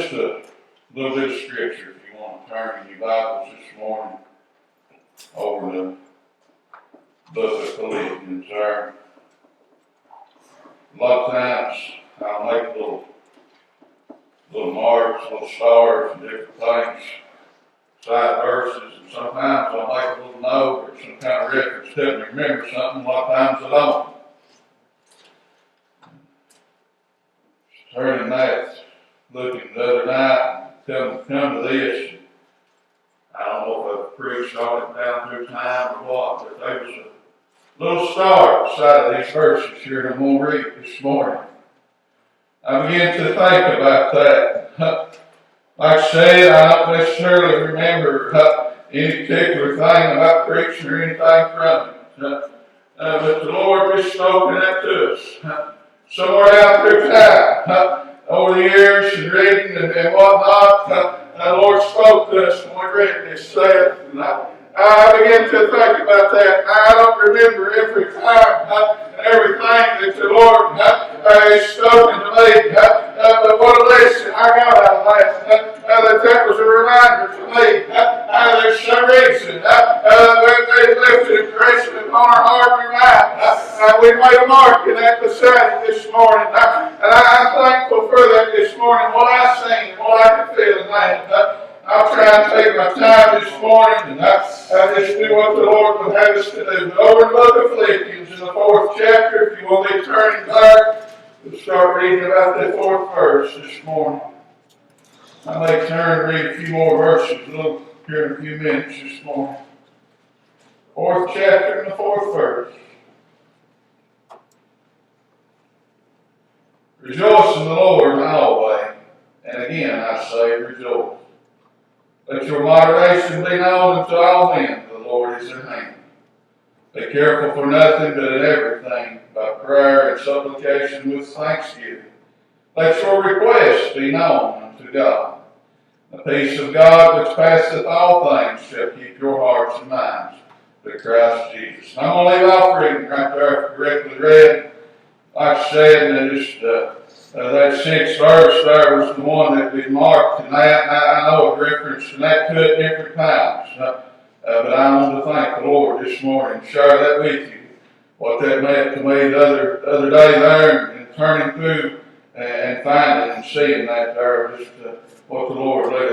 just a little bit of scripture if you want to turn in your Bibles this morning over the book of Philippians there. A lot of times I'll make little marks, little stars and different things, side verses, and sometimes I'll make a little note or some kind of reference to me remember something. A lot of times I don't. Turning that, looking the other night, come to this. I don't know if I've preached on it down through time or what, but there was a little star beside of these verses here, and I'm going to read it this morning. I began to think about that. Like I said, I don't necessarily remember any particular thing about preaching or anything from it. But the Lord just spoken that to us. Somewhere out through time, over the years and reading and whatnot, the Lord spoke to us when we read this said. I began to think about that. I don't remember every time and everything that the Lord has spoken to me. But what a lesson I got out of that was a reminder to me. There's some reason they left an impression upon our heart and mind. We made a mark in that beside this morning. And I'm thankful for that this morning. What I seen, what I could feel in that. I'll try and take my time this morning and I just do what the Lord would have us to do. But over in the book of Philippians in the 4th chapter, if you will be turning there, we'll start reading about that 4th verse this morning. I may turn and read a few more verses here in a few minutes this morning. 4th chapter and the 4th verse. Rejoice in the Lord always. And again I say rejoice. Let your moderation be known unto all men. The Lord is at hand. Be careful for nothing, but in everything, by prayer and supplication with thanksgiving. Let your requests be known unto God. The peace of God which passeth all things shall keep your hearts and minds through Christ Jesus. And I'm going to leave off reading right there correctly read. Like I said, and that 6th verse there was the one that we marked, and I know a reference to that to it different times. But I want to thank the Lord this morning and share that with you. What that meant to me the other day there, and turning through and finding and seeing that there, just what the Lord let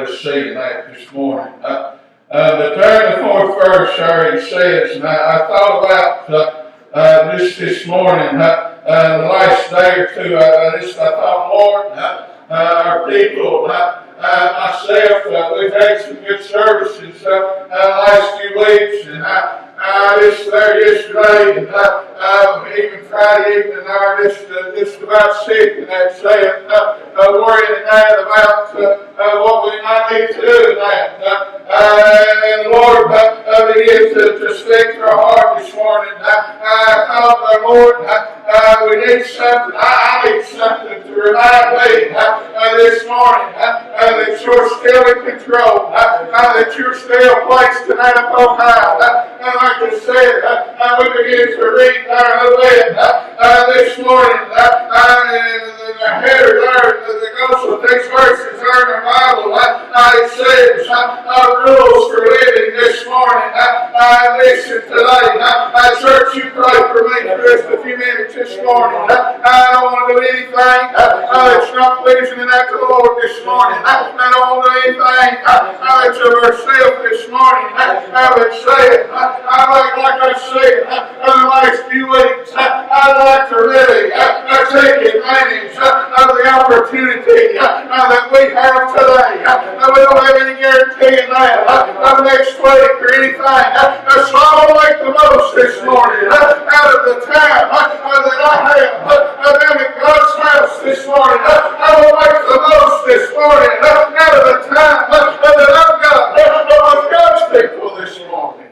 us see in that this morning. But turn the 4th verse there, it says, and I thought about this morning. The last day or two, I thought, Lord, our people, myself, we've had some good services the last few weeks, and I just there yesterday, and even Friday evening, I just about sick, and that saying, worrying that about what we might need to do in that. And the Lord began to speak to our heart this morning. I thought, Lord, we need something. I need something to remind me this morning that you're still in control, that you're still placed tonight upon high. And like I said, we begin to read there a little bit this morning. The header there that goes with these verses there in the Bible, it says, rules for living this morning. Listen today. Church, you pray for me for just a few minutes this morning. I don't want to do anything that's not pleasing enough to the Lord this morning. I don't want to do anything that's of ourselves this morning. But say it. Like I said, in the last few weeks, I'd like to really take advantage of the opportunity that we have today. We don't have any guarantee in that of next week or anything. So I will make the most this morning out of the time that I have down at God's house this morning. I will make the most this morning out of the time that I've got with God's people this morning.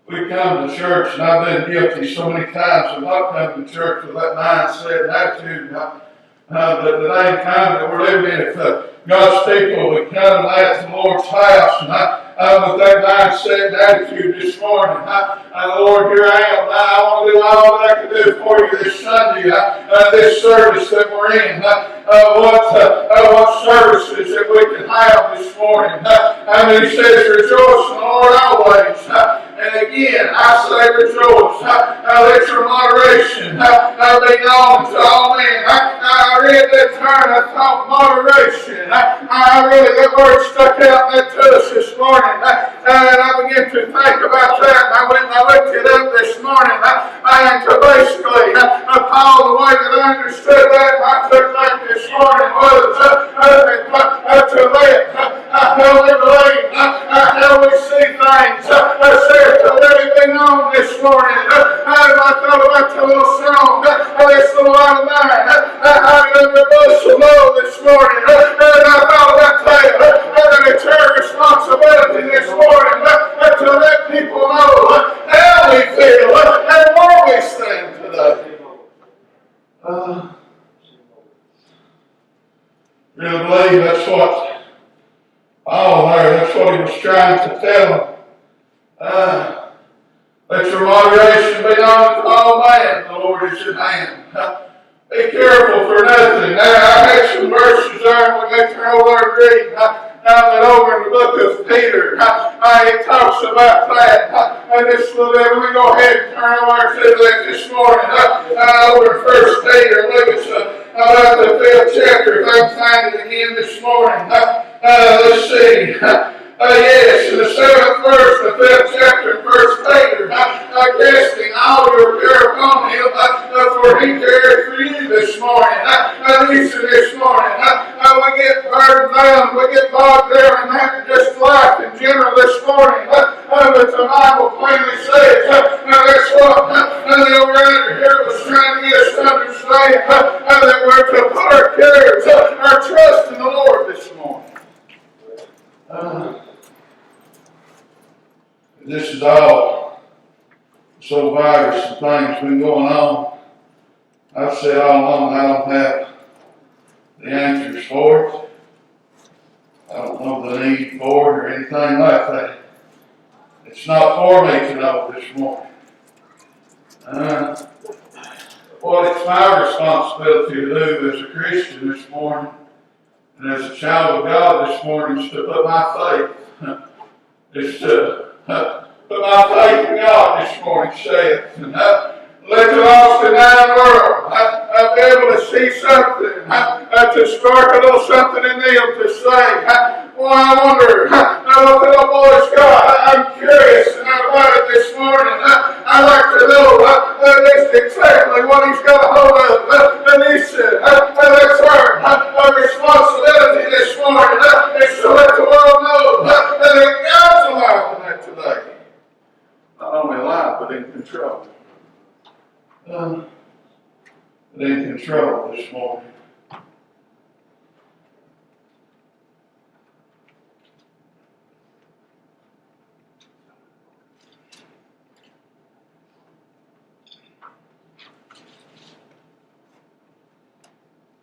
We come to church, and I've been guilty so many times of not coming to church with that mindset and attitude. But the day time that we're living in, if God's people would come to the Lord's house, and with that mindset and attitude this morning. Lord, here I am. I want to do all that I can do for you this Sunday, this service that we're in. What services that we can have this morning. He says, rejoice in the Lord always. And again, I say rejoice. Let your moderation be known to all men. I read that turn, I thought moderation. That word stuck out that to us this morning. And I began to think about that. And I looked it up this morning. And to basically, Paul, the way that I understood that, I took that this morning was to let how we believe, how we see things. I said to let it be known this morning. I thought about the little song, this little line of mine. How you let the bush low this morning. And I thought about that it's our responsibility this morning to let people know how we feel and where we stand today. Really believe that's what that's what he was trying to tell them. Let your moderation be known to all men. The Lord is at hand. Be careful for nothing. Now, I had some verses there when they turn over and read. That over in the book of Peter, it talks about that. Let me go ahead and turn over to that this morning. Over in 1 Peter, look at about the 5th chapter, if I can find it again this morning. Let's see. Yes, in the 7th verse, the 5th chapter, 1 Peter, casting all your care upon him, for he cared for you this morning. This morning, we get burdened down, we get bogged down in that just life in general this morning. But the Bible plainly says, that's what the writer here was trying to get us to understand, that we're to put our cares, our trust in the Lord this morning. This is all so virus and things been going on. I've said all along I don't have the answers for it. I don't know the need for it or anything like that. It's not for me to know this morning. What it's my responsibility to do as a Christian this morning and as a child of God this morning is to put my faith, is to put my faith in God this morning, say it. And let the lost and dying world be able to see something, to spark a little something in them to say, well, I wonder what the little boy's got. I'm curious about it this morning. I'd like to know just exactly what he's got a hold of. And he said, that's our responsibility this morning, is to let the world know that God's alive in that today. Not only alive, but in control. In control this morning.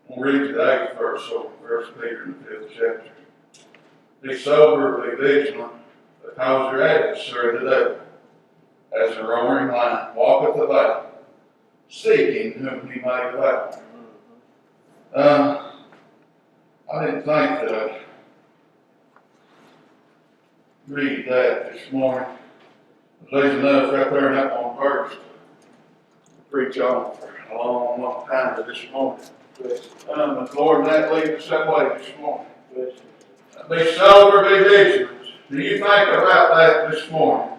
We'll read today first, so 1 Peter in the 5th chapter. Be sober, be vigilant, because your adversary the devil, as a roaring lion, walketh about, seeking whom he may devour. I didn't think that I'd read that this morning. There's enough right there in that one verse to preach on for a long, long time this morning. But Lord, that leads us that way this morning. Be sober, be vigilant. Do you think about that this morning?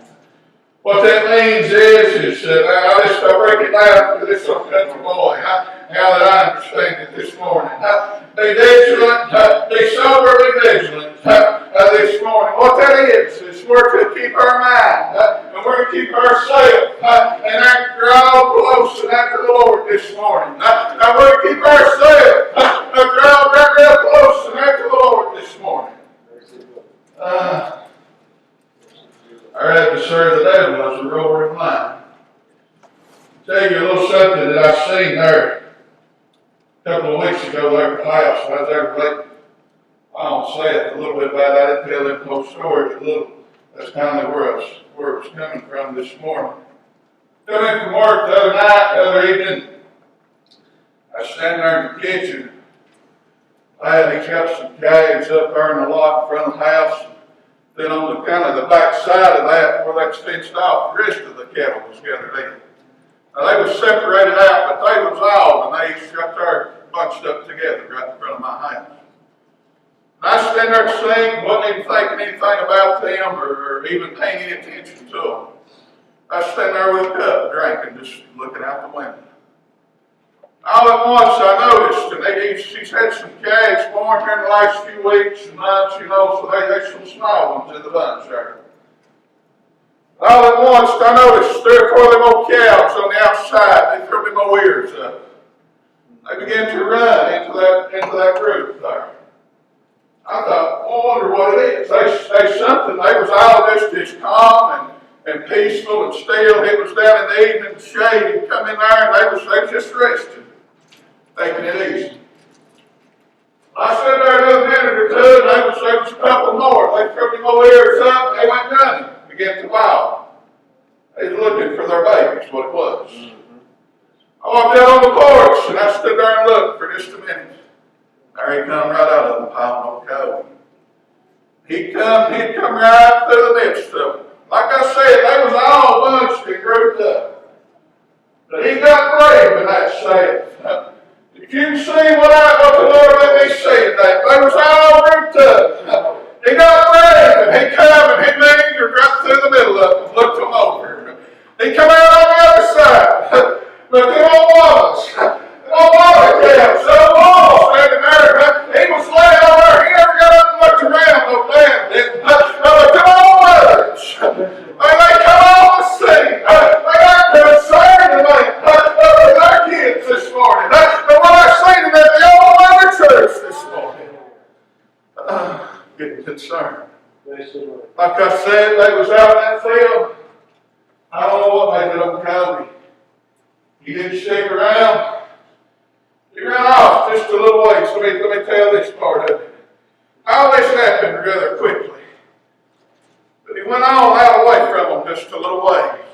What that means is I'll break it down for this little country boy, how that I understand it this morning. Be vigilant, be sober, be vigilant this morning. What that is we're to keep our mind, and we're to keep ourselves, and draw close and after the Lord this morning. And we're to keep ourselves, draw real close and after the Lord this morning. Our adversary, the devil, is a roaring lion. I'll tell you a little something that I seen there a couple of weeks ago there at the house. I was there late. I don't say it a little bit about it. I didn't tell them the whole story. A little That's kind of where it's coming from this morning. Coming from work the other evening, I was standing there in the kitchen. I had kept some calves up there in the lot in front of the house. Then on the kind of the back side of that, where that's fenced off, the rest of the cattle was gathered in. Now they was separated out, but they was all, and they got there bunched up together right in front of my house. And I was standing there singing, wasn't even thinking anything about them or even paying any attention to them. I was standing there with a cup drinking, just looking out the window. All at once I noticed, and she's had some calves born here in the last few weeks and months, so there's some small ones in the bunch there. All at once I noticed 3 or 4 of them old calves on the outside. They threw me my ears up. They began to run into that group there. I thought, I wonder what it is. They something. They was all just as calm and peaceful and still. It was down in the evening shade. He'd come in there and they was just resting, taking it easy. I stood there another minute or two, and there was a couple more. They threw me my ears up. They went running, began to bawl. They was looking for their babies, what it was. I walked out on the porch, and I stood there and looked for just a minute. There he come right out of the pile of cow. He'd come right through the midst of them. Like I said, they was all bunched and grouped up. But he got brave in that saying. If you can see what the Lord let me see today, they was all grouped up. He got brave and he come and he lingered right through the middle of them, looked them over. He come out on the other side. But them old mamas, calves, them mamas standing there, he was laying over there. He never got up and looked around, no damn didn't. But them old mothers, they come on the scene. They got concerned for their kids this morning. But what I say to them, the old mother church this morning, getting concerned. Like I said, they was out in that field. I don't know what made it up Cody. He didn't stick around. He ran off just a little ways. Let me tell this part of it. All this happened rather quickly. But he went on out away from them just a little ways.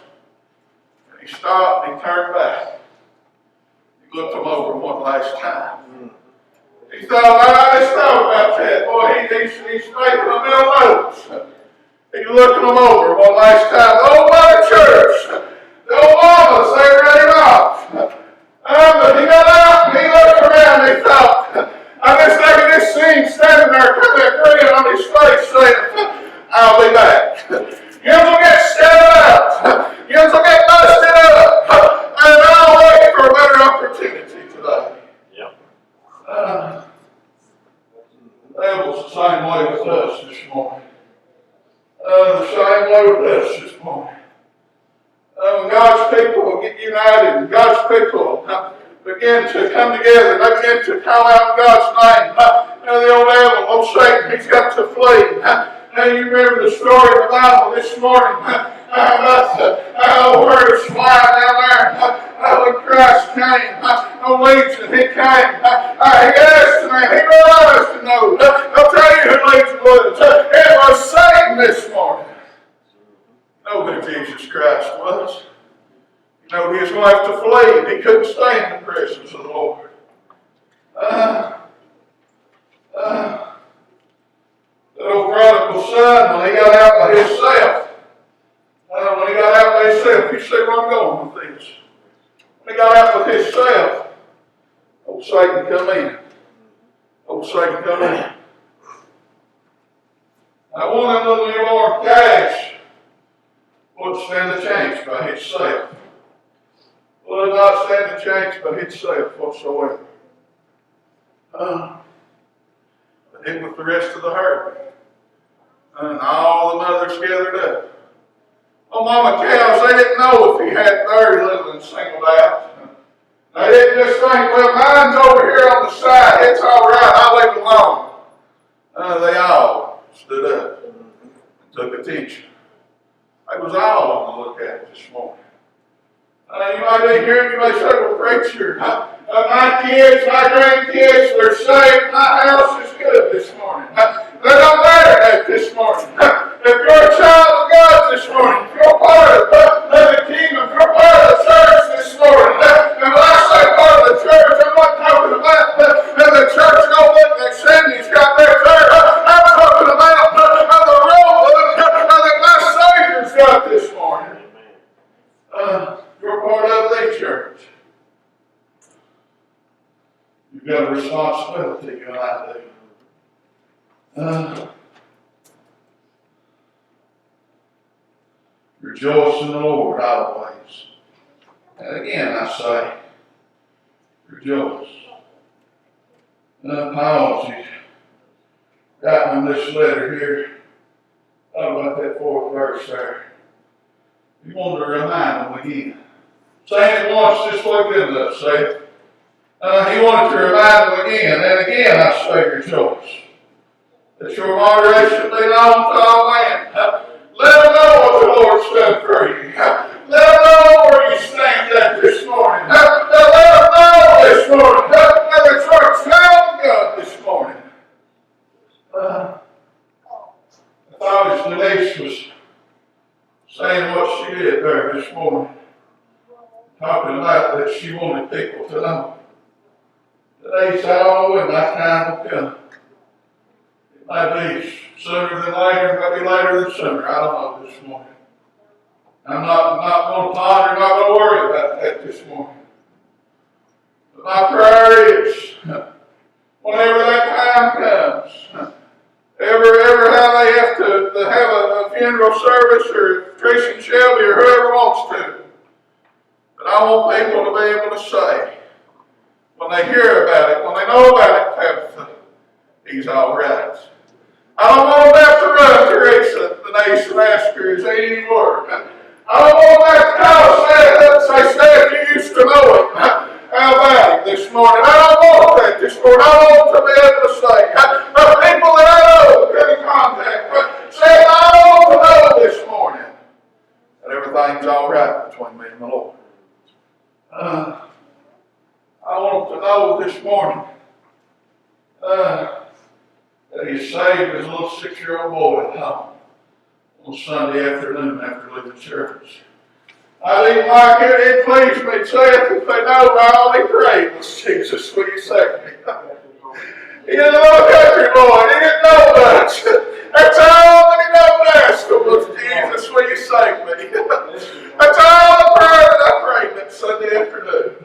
And he stopped and he turned back. He looked them over one last time. He thought, I just thought about that. Boy, he's making them ill notes. He looked them over one last time. The old mother church, the old mamas, they ran him off. But he got out and he looked around and he thought, I just look at this scene standing there, kind of grin on his face, saying, I'll be back. Yours will get scattered out. Yours will get busted up. And I'll wait for a better opportunity today. Yep. That was the same way with us this morning. The same way with us this morning. When God's people will get united and God's people begin to come together, they begin to call out God's name. The old devil, old Satan, he's got to flee. Now you remember the story of the Bible this morning about the words flying down there. When Christ came, Legion, he came. He asked him, he realized to know. I'll tell you who Legion was. It was Satan this morning. Know who Jesus Christ was. He was going to have to flee. He couldn't stay in the presence of the Lord. The old prodigal son, when he got out by himself, you see where I'm going with this. When he got out with himself, old Satan come in. Now one of them little newborn calves wouldn't stand a chance by itself. Would not stand a chance by itself whatsoever. But it was the rest of the herd. And all the mothers gathered up. Oh, mama cows, they didn't know if he had 30 little and singled out. They didn't just think, well, mine's over here on the side. It's all right. I'll leave it alone. They all stood up and took attention. They was all on the lookout this morning. You might be here and you may say, well, preacher, my kids, my grandkids, they're saved. My house is good this morning. They don't matter that this morning. If you're a child You've got a responsibility, you and I do. Rejoice in the Lord always. And again, I say, rejoice. Paul, you got in this letter here, talk about that 4th verse there. You want to remind them again. Saying it once, just like them does, say it. He wanted to remind them again, and again I say rejoice. That your moderation be known to all men. Let them know what the Lord's done for you. Let them know where you stand at this morning. Let them know this morning. Let the church tell God this morning. I thought his Denise was saying what she did there this morning. Talking about that she wanted people to know. Today said, oh, when my time will come. It might be sooner than later, it might be later than sooner. I don't know this morning. I'm not going to ponder, not going to worry about that this morning. But my prayer is, whenever that time comes, ever how they have to have a funeral service, or Tracy and Shelby, or whoever wants to, but I want people to be able to say, when they hear about it, when they know about it, Tabitha, he's all right. I don't want them to have to run Teresa, the nation and ask her, is there any word? I don't want them to have to call Seth and say, Seth, you used to know him. How about him this morning? I don't want that this morning. I want to be able to say, the people that I know get in contact with, say, I want to know this morning that everything's all right between me and the Lord. I want to know this morning that he saved his little 6-year-old boy at home on Sunday afternoon after leaving church. I didn't like it. It pleased me to say it if they know all he prayed was, Jesus, will you save me? He didn't know a country boy. He didn't know much. That's all that he known to ask him was, Jesus, will you save me? That's all the prayer that I prayed that Sunday afternoon.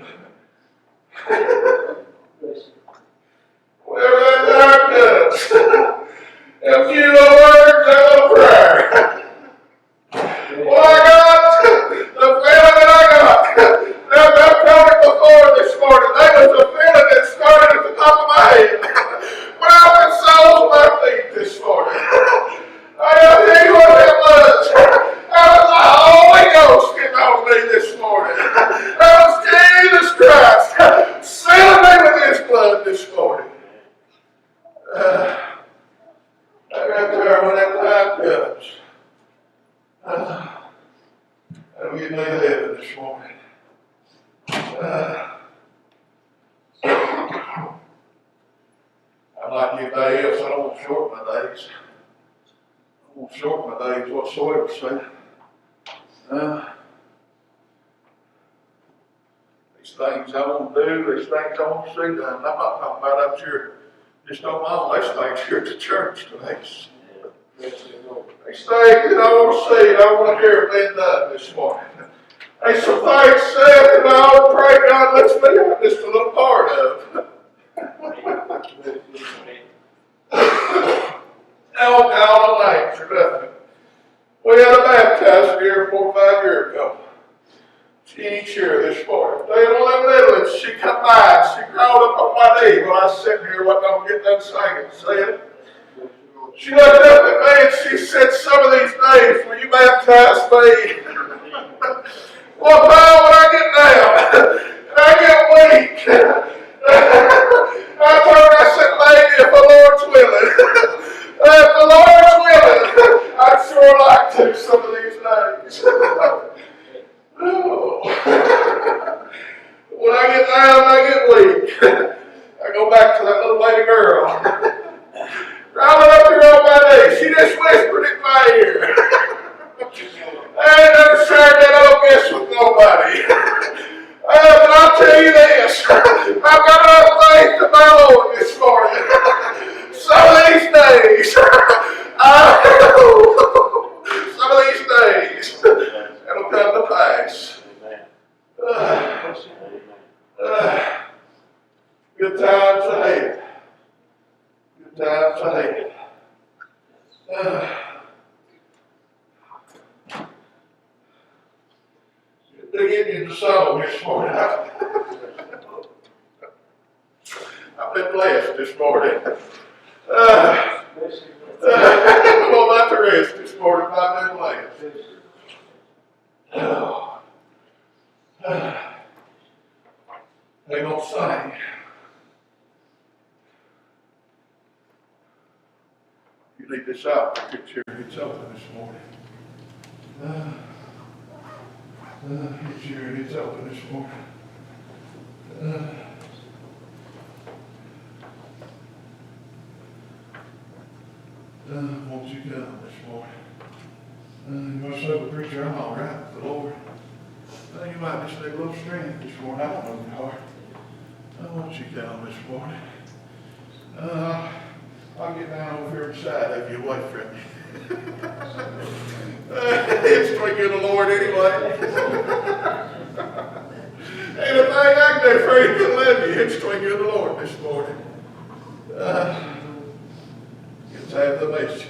Whatever that time does. A few little words of a prayer. Well, I got the feeling that I got. I've told it before this morning. That was a feeling that started at the top of my head. When I was soles of my feet this morning. I tell you what it was. That was the Holy Ghost getting on me this morning. That was Jesus Christ sealing me with his blood this morning. Right there when that time comes. That'll get me to heaven this morning. I'm like anybody else. I don't want to shorten my days. I don't want to shorten my days whatsoever, son. These things I want to do, these things I want to see done. I'm not talking about up here just on my own. These things here at the church today. These things that I want to see, I want to hear being done this morning. There's some things said that I want to pray God lets me have just a little part of. Now, all the names or nothing. We had a baptizer here 4 or 5 years ago. She ain't sure this morning. They had one of them little ones. She come by and she crawled up on my knee when I was sitting here wasn't going to get done singing. See it? She looked up at me and she said, some of these days will you baptize me? Well, Paul, when I get down, and I get weak, I told her, I said, lady, if the Lord's willing, I'd sure like to some of these days. When I get down, I get weak. I go back to that little lady girl. Crawling up here on my knee. She just whispered in my ear. I ain't never shared that old guess with nobody. But I'll tell you this. I've got enough faith in my Lord this morning. Some of these days, it'll come to pass. Good times to give you the song this morning. I've been blessed this morning. I'm about to rest this morning. I've been blessed. They're going to sing. You leave this out. Get your heads open this morning. Get your heads open this morning. Won't you come this morning? You must say, well, preacher, I'm all right with the Lord. You might just need a little strength this morning. I don't know your heart. Won't you come this morning? I'll get down over here beside of you, away from you. It's between you and the Lord anyway. Ain't a thing I can do for you to love you. It's between you and the Lord this morning. Let's have the message.